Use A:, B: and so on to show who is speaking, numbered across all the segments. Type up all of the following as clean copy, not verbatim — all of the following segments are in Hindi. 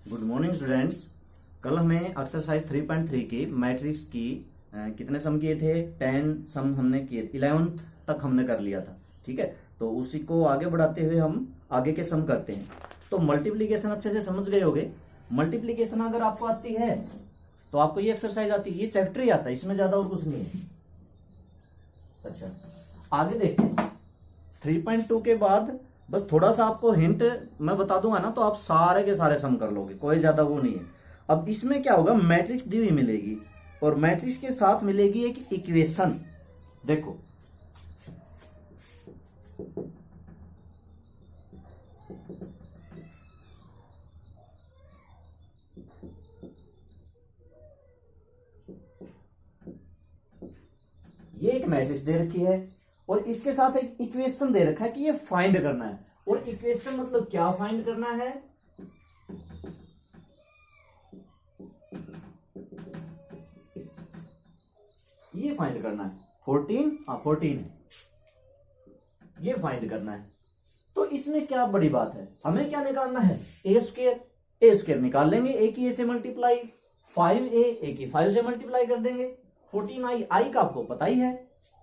A: Good morning students. कल हमें एक्सरसाइज 3.3 की मैट्रिक्स की कितने सम किए थे? 10 सम हमने किए, 11 तक हमने कर लिया था। ठीक है, तो उसी को आगे बढ़ाते हुए हम आगे के सम करते हैं। तो मल्टीप्लीकेशन अच्छे से समझ गए होगे। मल्टीप्लीकेशन अगर आपको आती है तो आपको ये एक्सरसाइज आती है, ये चैप्टर ही आता है, इसमें ज्यादा और कुछ नहीं है। अच्छा, आगे देखते हैं। 3.2 के बाद बस थोड़ा सा आपको हिंट मैं बता दूंगा ना, तो आप सारे के सारे सम कर लोगे, कोई ज्यादा वो नहीं है। अब इसमें क्या होगा, मैट्रिक्स दी हुई मिलेगी और मैट्रिक्स के साथ मिलेगी एक इक्वेशन। देखो, ये एक मैट्रिक्स दे रखी है और इसके साथ एक इक्वेशन दे रखा है कि ये फाइंड करना है। और इक्वेशन मतलब क्या फाइंड करना है? ये फाइंड करना है 14, हाँ 14 है, ये फाइंड करना है। तो इसमें क्या बड़ी बात है, हमें क्या निकालना है? ए स्क्वायर। ए स्क्वायर निकाल लेंगे, ए की ए से मल्टीप्लाई, 5a ए की 5 से मल्टीप्लाई कर देंगे, 14i, आई का आपको पता ही है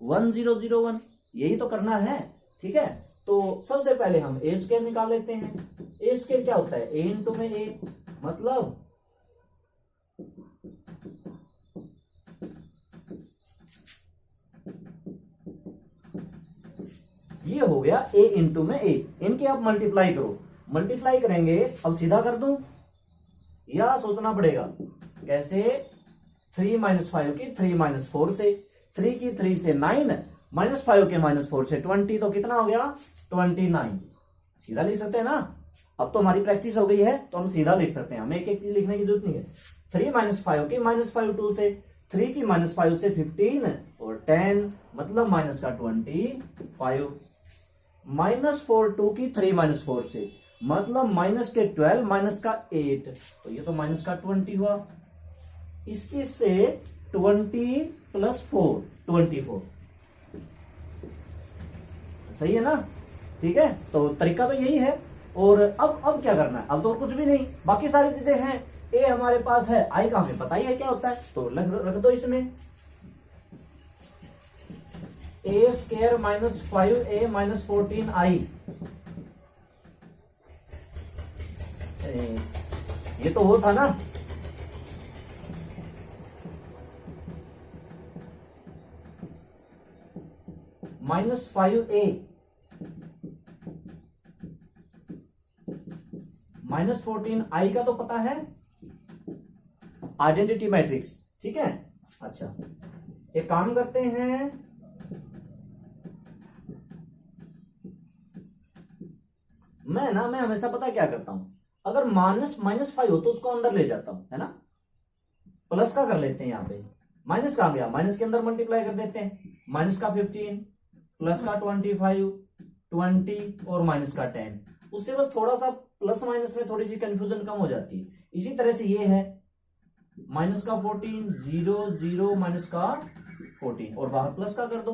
A: 1001, यही तो करना है। ठीक है, तो सबसे पहले हम ए स्क्वायर निकाल लेते हैं। ए स्क्वायर क्या होता है? ए इंटू में ए, मतलब ये हो गया ए इंटू में ए। इनके आप मल्टीप्लाई करो, मल्टीप्लाई करेंगे। अब सीधा कर दूं या सोचना पड़ेगा कैसे? 3 - 5 की 3 - 4 से, 3 की 3 से 9, -5 के -4 से 20, तो कितना हो गया? 29। सीधा लिख सकते हैं ना। अब तो हमारी प्रैक्टिस हो गई है तो हम सीधा लिख सकते हैं, हमें एक एक चीज लिखने की जरूरत नहीं है। 3 - 5 की -5 2 से, 3 की -5 से 15 और 10, मतलब माइनस का 25, -4 2 की 3 - 4 से, मतलब माइनस के 12, माइनस का 8, तो ये तो माइनस का 20 हुआ। इसके से 20 + 4 24, सही है ना? ठीक है, तो तरीका तो यही है। और अब क्या करना है? अब तो कुछ भी नहीं, बाकी सारी चीजें हैं। ए हमारे पास है, आई का हमें पता ही है क्या होता है, तो रख दो इसमें। ए स्क्वायर -5a - 14i, ये तो वो था ना, -5a -14i का तो पता है, आइडेंटिटी मैट्रिक्स। ठीक है, अच्छा एक काम करते हैं, मैं हमेशा पता क्या करता हूं, अगर -5 हो तो उसको अंदर ले जाता हूं, है ना। प्लस का कर लेते हैं, यहां पे माइनस कहां गया, माइनस के अंदर मल्टीप्लाई कर देते हैं। माइनस का 15, प्लस का 25, 20 और माइनस का 10। उससे बस थोड़ा सा प्लस माइनस में थोड़ी सी कंफ्यूजन कम हो जाती है। इसी तरह से ये है माइनस का 14, 0 0 माइनस का 14 और बाहर प्लस का कर दो।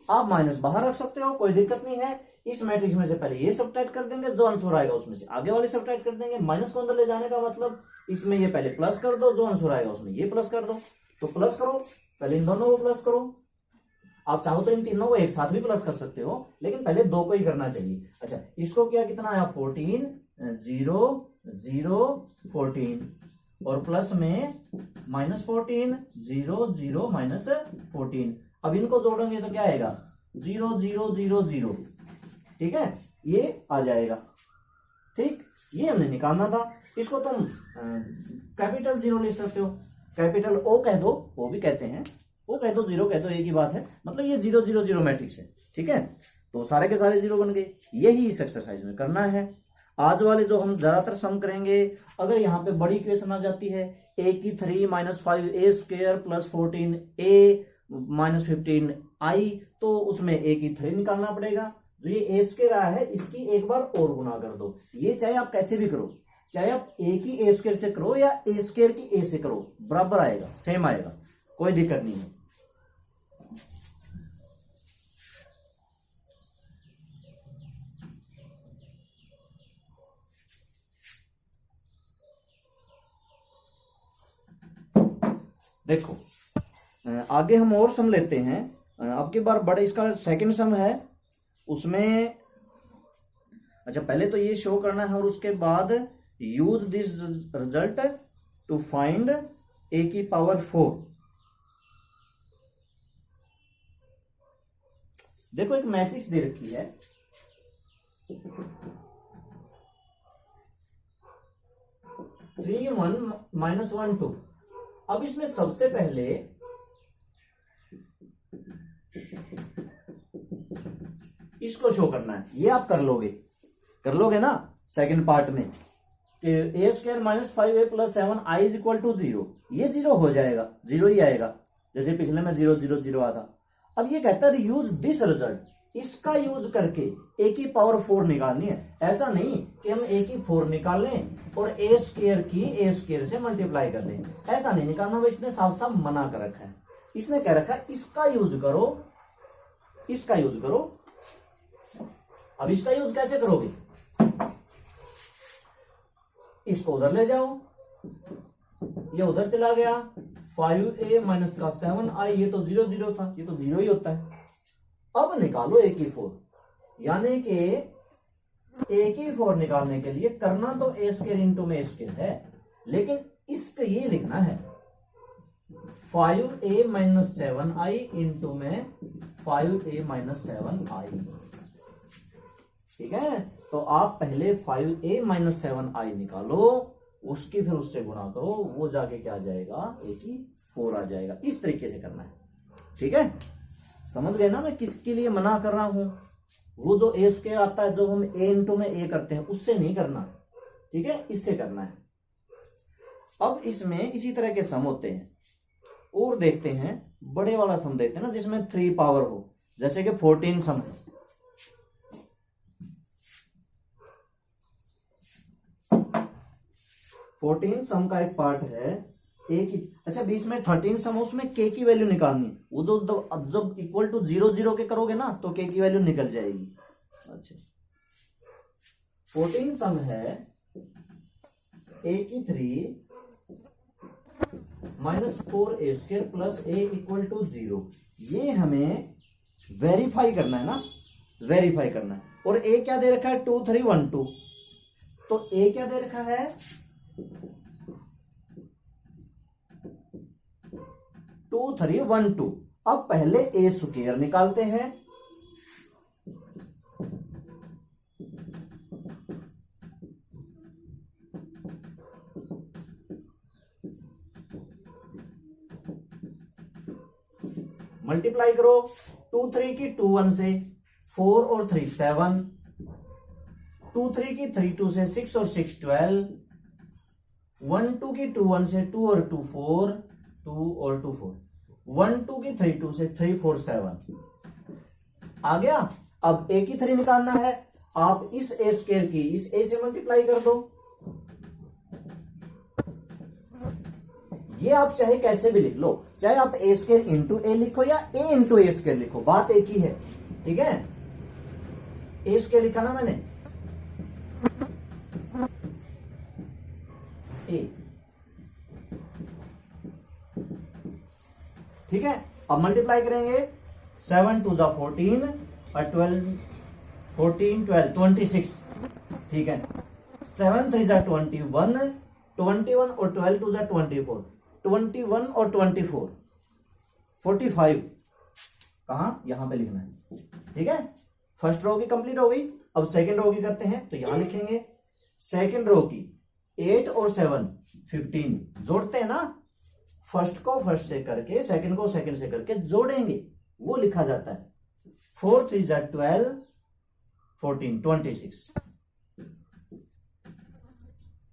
A: आप माइनस बाहर रख सकते हो, कोई दिक्कत नहीं है। इस मैट्रिक्स में से पहले ये सब्ट्रैक्ट कर देंगे, जो आंसर आएगा उसमें से आगे वाले सब्ट्रैक्ट कर देंगे। माइनस को अंदर ले जाने का मतलब इसमें ये पहले प्लस कर दो, जो आंसर आएगा उसमें ये प्लस कर दो। तो प्लस करो, पहले इन दोनों को प्लस करो। आप चाहो तो इन तीनों को एक साथ भी प्लस कर सकते हो, लेकिन पहले दो को ही करना चाहिए। अच्छा, इसको क्या कितना आया? 14, 0 0 14 और प्लस में -14, 0 0 -14। अब इनको जोड़ेंगे तो क्या आएगा? 0 0 0 0। ठीक है, ये आ जाएगा। ठीक, ये हमने निकालना था। इसको तुम कैपिटल 0 लिख सकते हो, कैपिटल ओ कह दो, वो भी कहते हैं, वो कह दो, 0 कह दो, एक ही बात है। मतलब ये 0 0 0 मैट्रिक्स है। ठीक है, तो सारे के सारे 0 बन गए। यही इस एक्सरसाइज में करना है। आज वाले जो हम ज्यादातर सम करेंगे, अगर यहाँ पे बड़ी इक्वेशन आ जाती है, a की 3 - 5a square plus 14a -15i, तो उसमें a की 3 निकालना पड़ेगा। जो ये ए स्क्वायर आया है, इसकी एक बार और गुना कर दो। ये चाहे आप कैसे भी करो, चाहे आप ए की ए स्क्वायर से करो या ए स्क्वायर की ए से करो, बराबर आएगा, सेम आएगा, कोई दिक्कत नहीं है। देखो आगे हम और सम लेते हैं। अब की बार बड़ा इसका सेकंड सम है उसमें। अच्छा पहले तो ये शो करना है और उसके बाद use this result to find A की पावर 4। देखो एक मैट्रिक्स दे रखी है, 3 1 -1 2। अब इसमें सबसे पहले इसको शो करना है। ये आप कर लोगे ना सेकंड पार्ट में कि ए स्क्वायर -5a + 7i = 0। ये 0 हो जाएगा, 0 ही आएगा, जैसे पिछले में 0 0 0 आया था। अब ये कहता है यूज दिस रिजल्ट, इसका यूज करके ए की पावर 4 निकालनी है। ऐसा नहीं कि हम ए की 4 निकाल लें और ए स्क्वायर की ए स्क्वायर से मल्टीप्लाई कर दें, ऐसा नहीं निकालना। भाई इसने साफ साफ मना कर रखा है। इसने कह रखा है इसका यूज करो, इसका यूज करो। अब इसका यूज कैसे करोगे? इसको उधर ले जाओ, ये उधर चला गया, 5a - 7i, ये तो 0 0 था, ये तो 0 ही होता है। अब निकालो a की 4, यानी कि a की 4 निकालने के लिए करना तो a स्क्वायर इंटू में स्क्वायर है, लेकिन इसको ये लिखना है 5a - 7i इंटू में 5a - 7i। ठीक है, तो आप पहले 5a - 7i निकालो, उसकी फिर उससे गुणा करो, वो जाके क्या आ जाएगा, a की 4 आ जाएगा। इस तरीके से करना है। ठीक है, समझ गए ना मैं किसके लिए मना कर रहा हूं? वो जो a स्क्वायर आता है, जो हम a इंटू में a करते हैं, उससे नहीं करना। ठीक है, इससे करना है। अब इसमें इसी तरह के सम होते हैं और देखते हैं। बड़े वाला सम देखते हैं ना, जिसमें 3 पावर हो, जैसे कि 14 सम है। 14 सम का एक पार्ट है ए की। अच्छा बीच में 13 सम है, उसमें के की वैल्यू निकालनी है। वो जो जब इक्वल टू 0 0 के करोगे ना, तो के की वैल्यू निकल जाएगी। अच्छा 14 सम है ए की 3 -4a² + a = 0। ये हमें वेरीफाई करना है ना, वेरीफाई करना है। और ए क्या दे रखा है, 2 3 1 2। तो ए क्या दे रखा है, 2 3 1 2। अब पहले ए स्क्वायर निकालते हैं। मल्टीप्लाई करो, 2 3 की 2 1 से, 4 और 3 7, 2 3 की 3 2 से, 6 और 6 12, 1 2 की 2 1 से, 2 और 2 4, 2 और 2 4, 1 2 की 3 2 से, 3 4 7 आ गया। अब ए की 3 निकालना है। आप इस ए स्क्वायर की इस ए से मल्टीप्लाई कर दो। ये आप चाहे कैसे भी लिख लो, चाहे आप ए स्क्वायर इंटू ए लिखो या ए इंटू ए स्क्वायर लिखो, बात एक ही है। ठीक है, ए स्क्वायर लिखा ना मैंने, ए। ठीक है, अब मल्टीप्लाई करेंगे, 7 2 = 14 और 12 14 12 26। ठीक है, 7 3 = 21, 21 और 12 2 = 24, 21 और 24 45। कहां, यहां पे लिखना है। ठीक है, फर्स्ट रो की कंप्लीट हो गई। अब सेकंड रो की करते हैं, तो यहां लिखेंगे सेकंड रो की 8 और 7 15 जोड़ते हैं ना, फर्स्ट को फर्स्ट से करके सेकंड को सेकंड से करके जोड़ेंगे, वो लिखा जाता है। 4 3 = 12 14 26।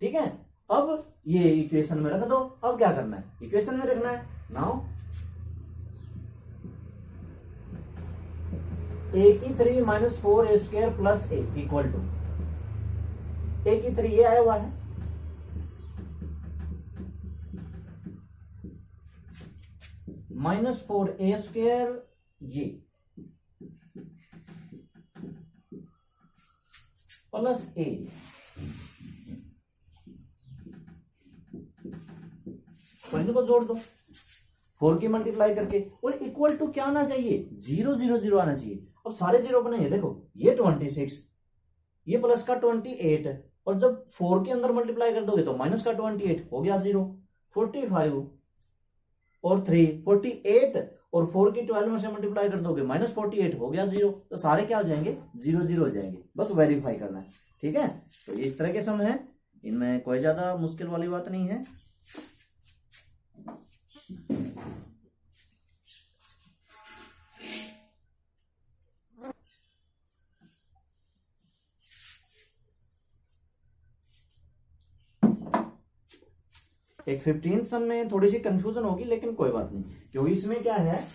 A: ठीक है, अब ये इक्वेशन में रख दो। अब क्या करना है, इक्वेशन में रखना है। नाउ a की 3 -4a² + a equal to, a की 3 ये आया हुआ है, -4a² ये प्लस a। तो इनको जोड़ दो, 4 की मल्टीप्लाई करके, और इक्वल टू क्या आना चाहिए, 0 0 0 आना चाहिए। अब सारे जीरो बनेंगे, देखो ये 26, ये प्लस का 28, और जब 4 के अंदर मल्टीप्लाई कर दोगे तो माइनस का 28 हो गया 0। 45 और 3 48, और 4 की 12 में से मल्टीप्लाई कर दोगे -48 हो गया 0। तो सारे क्या हो जाएंगे, 0 0 हो जाएंगे, बस वेरीफाई करना है। ठीक है, तो ये इस तरह के सम है, इनमें कोई ज्यादा मुश्किल वाली बात नहीं है। एक 15 सम में थोड़ी सी कंफ्यूजन होगी, लेकिन कोई बात नहीं, क्योंकि इसमें क्या है,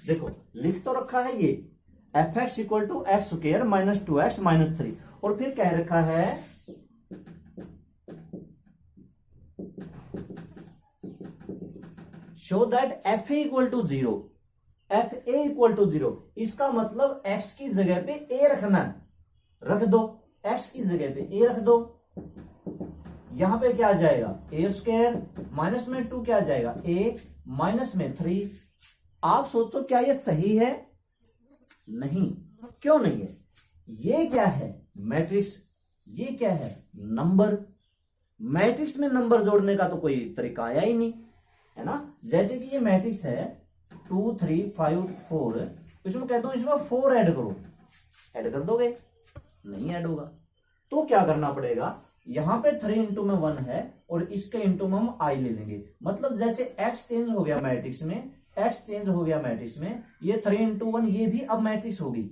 A: देखो लिख तो रखा है ये fx equal to X squared minus 2x minus 3, और फिर कह रखा है show that F A equal to 0, F A equal to 0। इसका मतलब x की जगह पे a रखना है, रख दो, x की जगह पे a रख दो। यहां पे क्या आ जाएगा, a स्क्वायर, माइनस में 2 क्या आ जाएगा, a, माइनस में 3। आप सोचो क्या ये सही है, नहीं, क्यों नहीं है, ये क्या है, मैट्रिक्स, ये क्या है, नंबर। मैट्रिक्स में नंबर जोड़ने का तो कोई तरीका आया ही नहीं, है ना। जैसे कि ये मैट्रिक्स है 2 3 5 4, इसमें कहता हूं इसमें 4 ऐड करो, ऐड कर दोगे, नहीं ऐड होगा। तो क्या करना पड़ेगा, यहां पे 3 इंटू में 1 है, और इसके इंटू में हम आई ले लेंगे। मतलब जैसे x चेंज हो गया मैट्रिक्स में, x चेंज हो गया मैट्रिक्स में, ये 3 इंटू 1 ये भी अब मैट्रिक्स होगी।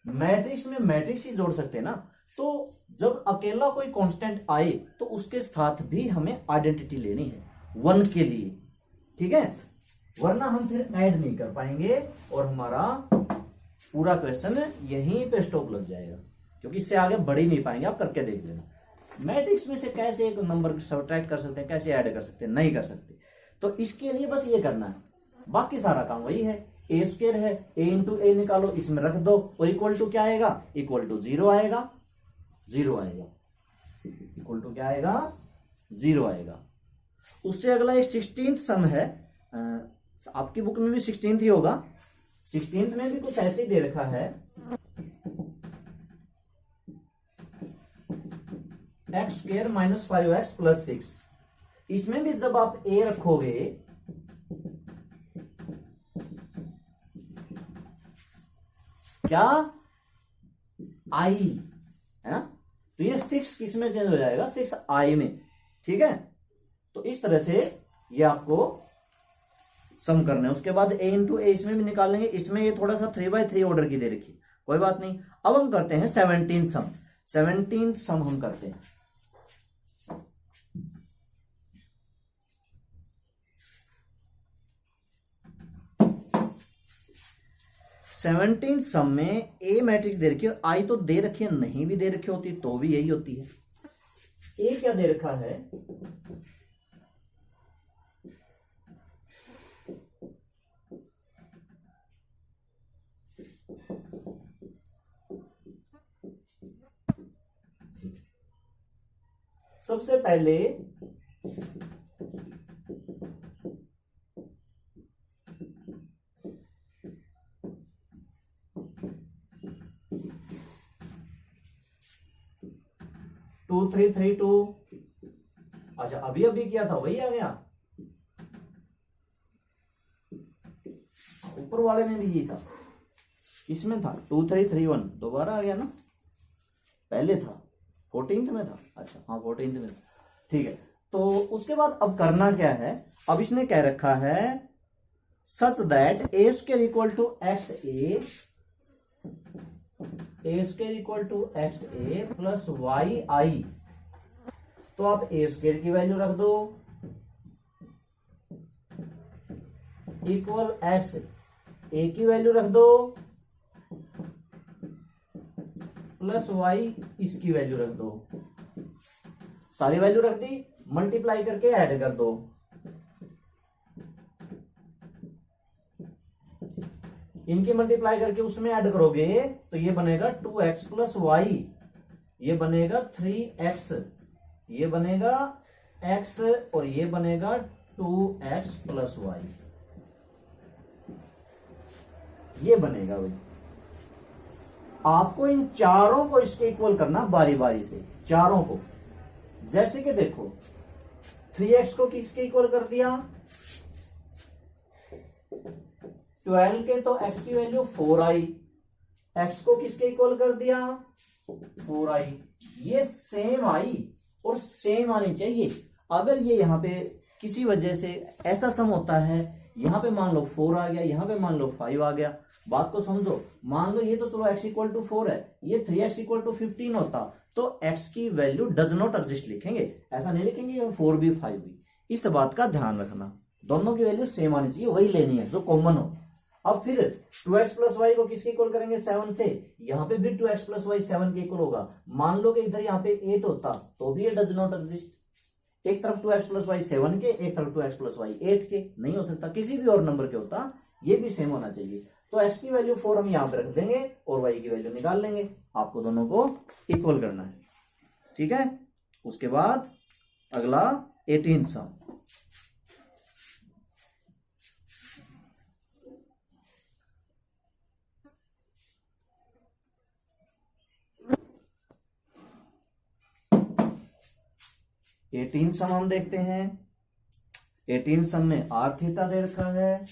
A: मैट्रिक्स में मैट्रिक्स ही जोड़ सकते हैं ना, तो जब अकेला कोई कांस्टेंट आए तो उसके साथ भी हमें आइडेंटिटी लेनी है 1 के लिए, ठीक है, वरना हम फिर ऐड नहीं कर पाएंगे और हमारा पूरा क्वेश्चन यहीं पे स्टॉप लग जाएगा, क्योंकि इससे आगे बढ़ ही नहीं पाएंगे। आप करके देख लेना, मैट्रिक्स में से कैसे एक नंबर सब्ट्रैक्ट कर सकते हैं, कैसे ऐड कर सकते हैं, नहीं कर सकते। तो इसके लिए बस ये करना है, बाकी सारा काम वही है। ए स्क्वायर है, ए इंटू ए निकालो, इसमें रख दो, और इक्वल टू क्या आएगा, इक्वल टू 0 आएगा, 0 आएगा, इक्वल टू क्या आएगा, 0 आएगा। उससे अगला एक 16th सम है, आपकी बुक में भी 16th ही होगा, 16th में भी कुछ ऐसे ही दे रखा है, x square minus 5x plus 6। इसमें भी जब आप a रखोगे, क्या i है ना, तो ये 6 किस में चेंज हो जाएगा, 6i में, ठीक है। तो इस तरह से ये आपको सम करना है। उसके बाद a इंटू ए इसमें भी निकालेंगे, इसमें ये थोड़ा सा 3/3 ऑर्डर की दे रखी, कोई बात नहीं। अब हम करते हैं 17 सम, 17 सम हम करते हैं। सेवनटीन सम में ए मैट्रिक्स दे रखी है, आई तो दे रखी है, नहीं भी दे रखी होती तो भी यही होती है। ए क्या दे रखा है, सबसे पहले टू 3 3 2, अच्छा अभी अभी किया था वही आ गया, ऊपर वाले में भी ये था, किसमें था 2 3 3 1, दोबारा आ गया ना, पहले था 14th में था, अच्छा हाँ 14th में था, ठीक है। तो उसके बाद अब करना क्या है, अब इसने कह रखा है such that A square equal to X A square equal to X A plus Y I. तो आप ए स्क्वायर की वैल्यू रख दो इक्वल एक्स ए की वैल्यू रख दो प्लस वाई इसकी वैल्यू रख दो, सारी वैल्यू रख दी, मल्टीप्लाई करके ऐड कर दो। इनकी मल्टीप्लाई करके उसमें ऐड करोगे तो ये बनेगा 2x प्लस वाई, ये बनेगा 3x, ये बनेगा x और ये बनेगा 2x प्लस वाई, ये बनेगा भाई। आपको इन चारों को इसके इक्वल करना बारी बारी से, चारों को। जैसे कि देखो 3x को किसके इक्वल कर दिया, 12 के तो x की वैल्यू 4i, x को किसके इक्वल कर दिया 4i, ये सेम आई और सेम आनी चाहिए। अगर ये यहां पे किसी वजह से ऐसा सम होता है, यहां पे मान लो 4 आ गया, यहां पे मान लो 5 आ गया, बात को समझो। मान लो ये तो चलो x इक्वल टू 4 है, ये 3x इक्वल टू 15 होता तो x की वैल्यू डज नॉट एग्जिस्ट लिखेंगे, ऐसा नहीं लिखेंगे 4 भी 5 भी। इस बात का ध्यान रखना, दोनों की वैल्यू सेम आनी चाहिए, वही लेनी है जो कॉमन हो। अब फिर 2x प्लस वाई को किसके इक्वल करेंगे 7 से, यहां पे भी 2x प्लस वाई 7 के इक्वल होगा। मान लो कि इधर यहाँ पे 8 होता तो भी ये डज नॉट एग्जिस्ट, एक तरफ 2x प्लस वाई 7 के, एक तरफ 2x प्लस वाई 8 के, नहीं हो सकता, किसी भी और नंबर के होता, ये भी सेम होना चाहिए। तो x की वैल्यू 4 हम यहां पे रख देंगे और y की वैल्यू निकाल लेंगे, आपको दोनों को इक्वल करना है, ठीक है। उसके बाद अगला 18 सम, हम देखते हैं। 18 सम में r थीटा दे रखा है,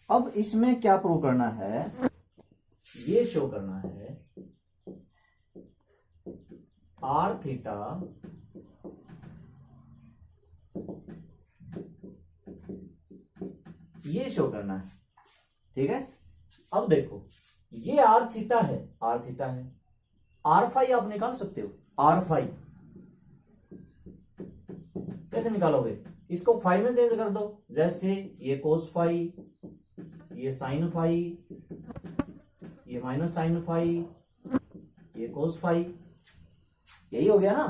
A: अब इसमें क्या प्रूव करना है, ये शो करना है आर थीटा ये शो करना है, ठीक है। अब देखो ये आर थीटा है, आर फाई आप निकाल सकते हो, आर फाई कैसे निकालोगे, इसको फाई में चेंज कर दो, जैसे ये कोस फाई, ये साइन फाई, ये माइनस साइन फाई, ये कोस फाई, यही हो गया ना।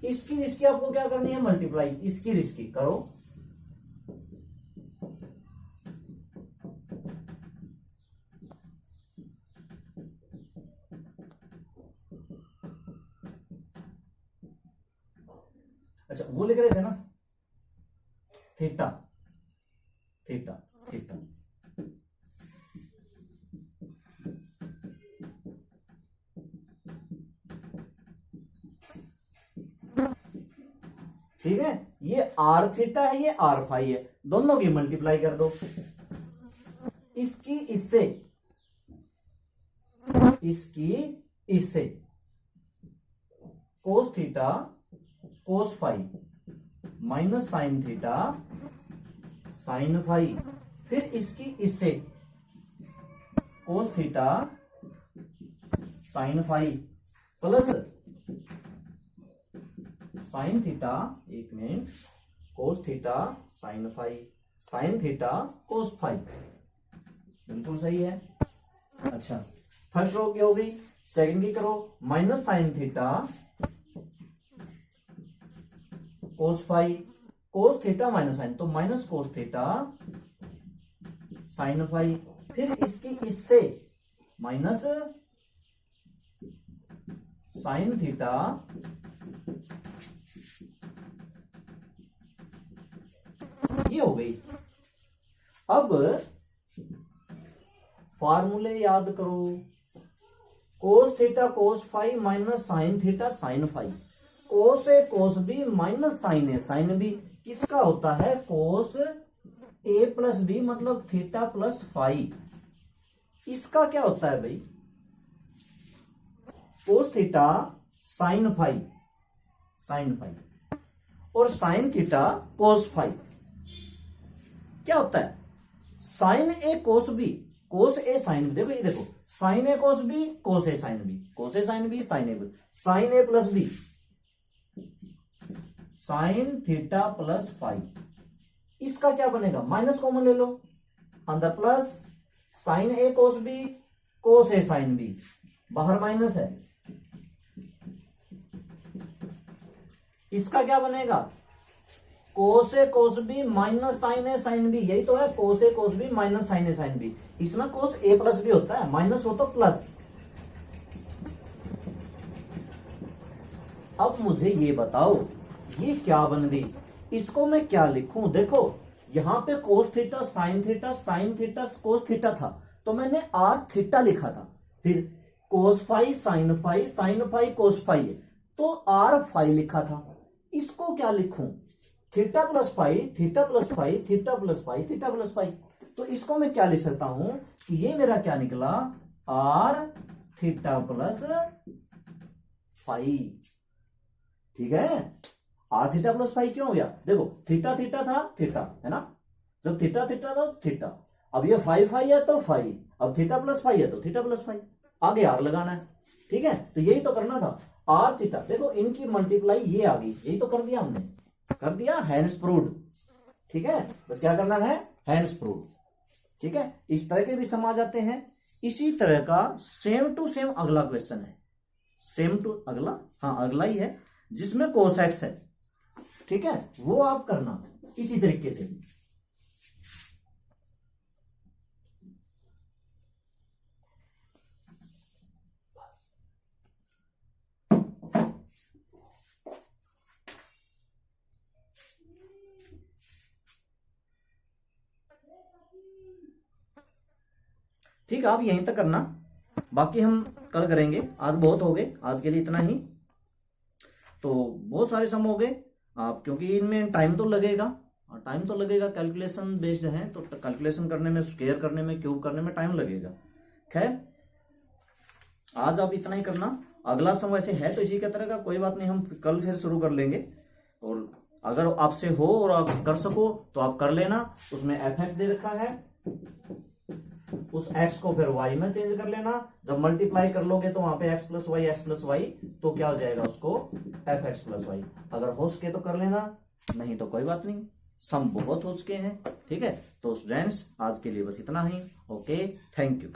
A: इसकी आपको क्या करनी है मल्टीप्लाई, इसकी करो, अच्छा वो लिख रहे थे ना थीटा, ठीक है। ये आर थीटा है, ये आर फाई है, दोनों की मल्टीप्लाई कर दो, इसकी इससे cos theta cos phi minus sin theta sin phi, फिर इससे cos theta sin phi plus sin theta, एक मिनट, cos theta sin phi, sin theta cos phi, बिल्कुल सही है। अच्छा फर्स्ट रो की हो गई, सेकंड की करो, minus sin theta cos phi, cos theta minus sin तो minus cos theta sin phi, फिर इससे माइनस साइन थीटा ये हो गई। अब फार्मूले याद करो, cos theta cos phi minus sin theta sin phi, cos A cos B minus sign A sign B, किसका होता है कोस ए प्लस बी मतलब थीटा प्लस फाई, इसका क्या होता है भाई कोस थीटा साइन फाई और साइन थीटा कोस फाई, क्या होता है sin A cos B, cos A sign B, देखो ये देखो sin A cos B, cos A sign B, cos A sign B, sine A B, sine A plus B sine theta plus phi, इसका क्या बनेगा, माइनस कॉमन ले लो, अंदर plus sine A cos B, cos A sign B, बाहर माइनस है। इसका क्या बनेगा, cos A cos B minus sign A sign B, यही तो है cos A cos B minus sign A sign B. इसमें कोस ए प्लस भी होता है, माइनस हो तो प्लस। अब मुझे ये बताओ ये क्या बन गई, इसको मैं क्या लिखूं, देखो यहां पे cos theta sine theta cos theta था, तो मैंने आर थीटा लिखा था, फिर cos phi sine phi cos phi है, तो आर फाई लिखा था। इसको क्या लिखूं, theta plus phi theta plus phi theta plus phi theta plus phi, तो इसको मैं क्या लिख सकता हूं कि ये मेरा क्या निकला, आर थीटा प्लस फाई। ठीक है, आर थीटा प्लस फाई क्यों हो गया, देखो थीटा थीटा था थीटा है ना, जब थीटा थीटा था थीटा, अब ये फाई फाई है तो फाई, अब थीटा प्लस फाई है तो थीटा प्लस फाई, आगे आर लगाना है। ठीक है, तो यही तो करना था, आर थीटा, देखो इनकी मल्टीप्लाई ये आ गई, यही तो कर दिया हमने, कर दिया, हैंड्स प्रूव्ड। ठीक है, बस क्या करना है, हैंड्स प्रूव्ड। ठीक है, इस तरह के भी सम आ जाते हैं। इसी तरह का सेम टू सेम अगला क्वेश्चन है, सेम टू अगला, हाँ अगला ही है, जिसमें कोस एक्स है। ठीक है, वो आप करना इसी तरीके से। ठीक है, आप यहीं तक करना, बाकी हम कल करेंगे, आज बहुत हो गए, आज के लिए इतना ही। तो बहुत सारे सम हो गए आप, क्योंकि इनमें टाइम तो लगेगा, और टाइम तो लगेगा, कैलकुलेशन बेस्ड है, तो कैलकुलेशन करने में, स्क्वायर करने में, क्यूब करने में टाइम लगेगा। खैर आज आप इतना ही करना, अगला सम वैसे है तो इसी के तरह का, कोई बात नहीं, हम कल फिर शुरू कर लेंगे। और अगर आपसे हो और आप कर सको तो आप कर लेना, उसमें एफ एक्स दे रखा है, उस x को फिर y में चेंज कर लेना, जब मल्टीप्लाई कर लोगे तो वहां पे x प्लस वाई, तो क्या हो जाएगा उसको एफ एक्स प्लस वाई। अगर हो सके तो कर लेना, नहीं तो कोई बात नहीं, सम बहुत हो चुके हैं। ठीक है, तो स्टूडेंट्स आज के लिए बस इतना ही। Okay, thank you.